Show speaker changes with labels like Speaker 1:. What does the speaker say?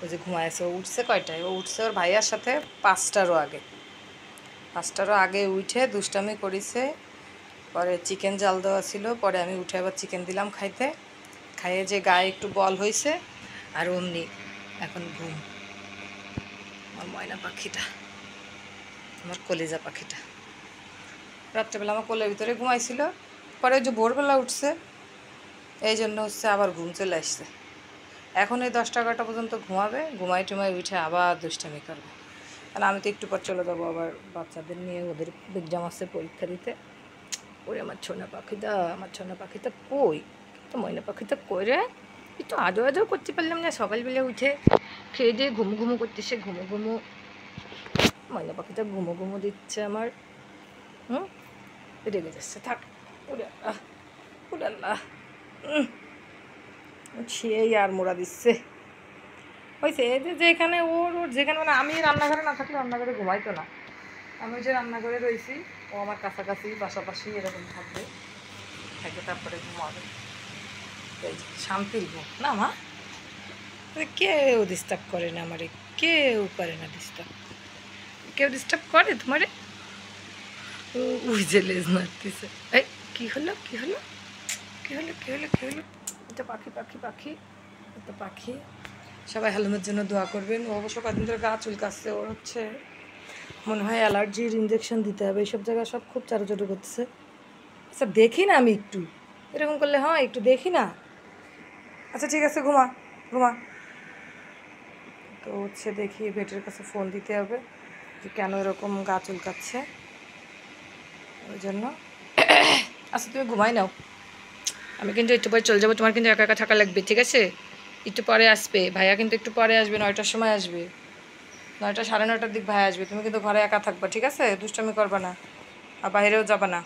Speaker 1: ওই যে ঘুমাইছে, ও উঠছে কয়টায়? ও উঠছে ওর ভাইয়ার সাথে 5টারও আগে উঠে দুষ্টামি করিছে। পরে চিকেন জাল দেওয়া ছিল, পরে আমি উঠে আবার চিকেন দিলাম খাইতে। খাইয়ে যে গায়ে একটু বল হয়েছে আর অমনি এখন ঘুম। আমার ময়না পাখিটা, আমার কলিজা পাখিটা রাত্রেবেলা আমার কোলের ভিতরে ঘুমাইছিল, পরে ওই যে ভোরবেলা উঠছে, এই জন্য হচ্ছে আবার ঘুম চলে আসছে। এখন এই 10টা 11টা পর্যন্ত ঘুমাবে, ঘুমাই টুমাই উঠে আবার দুষ্টামি করবে। আর আমি তো একটু পর চলে যাবো আবার বাচ্চাদের নিয়ে, ওদের এক্সাম আছে পরীক্ষা দিতে। ওরে আমার ছোনা পাখিটা কই? তো ময়না পাখিটা কই রে? একটু আদো আদো করতে পারলাম না, সকালবেলা উঠে খেয়ে দিয়ে ঘুমু ঘুমু করতেছে, ঘুমু ঘুমু। ময়না পাখিটা ঘুমু ঘুমু দিচ্ছে আমার। রেগে যাচ্ছে, থাক। ওরে আল্লাহ, ওরে আল্লাহ, সেই আর মোড়া দিচ্ছে। হয়েছে যে যেখানে ওর যেখানে, মানে আমি রান্নাঘরে না থাকলে রান্নাঘরে ঘুমাইতো না। আমি যে রান্নাঘরে রয়েছি, ও আমার কাছাকাছি পাশাপাশি এরকম থাকবে, থাকে তারপরে ঘুমাবে। এই যে শান্তির ঘুম না মা, কেউ ডিস্টার্ব করে না আমারে, কেউ করে না ডিস্টার্ব। কেউ ডিস্টার্ব করে তোমারে? ওই যে লেজ মারতেছে। এই কী হলো কী হলো কী হলো কী হলো কী হলো? এটা পাখি পাখি পাখি, এটা পাখি। সবাই হালুমের জন্য দোয়া করবেন। ও অবশ্য কদিন ধরে গা চুলকাচ্ছে, ওর হচ্ছে মনে হয় অ্যালার্জির ইঞ্জেকশন দিতে হবে। এইসব জায়গায় সব খুব চারোচারো করতেছে। আচ্ছা দেখি না আমি একটু, এরকম করলে হয়? একটু দেখি না। আচ্ছা ঠিক আছে, ঘুমা ঘুমা। তো হচ্ছে দেখি ভেটের কাছে ফোন দিতে হবে যে কেন এরকম গা চুলকাচ্ছে, ওই জন্য। আচ্ছা তুমি ঘুমাই নাও, আমি কিন্তু একটু পরে চলে যাবো। তোমার কিন্তু একা একা থাকা লাগবে, ঠিক আছে? একটু পরে আসবে ভাইয়া, কিন্তু একটু পরে আসবে, 9টার সময় আসবে। 9টা 9:30টার দিক ভাইয়া আসবে। তুমি কিন্তু ঘরে একা থাকবা, ঠিক আছে? দুষ্টামি করবা না আর বাইরেও যাবা না।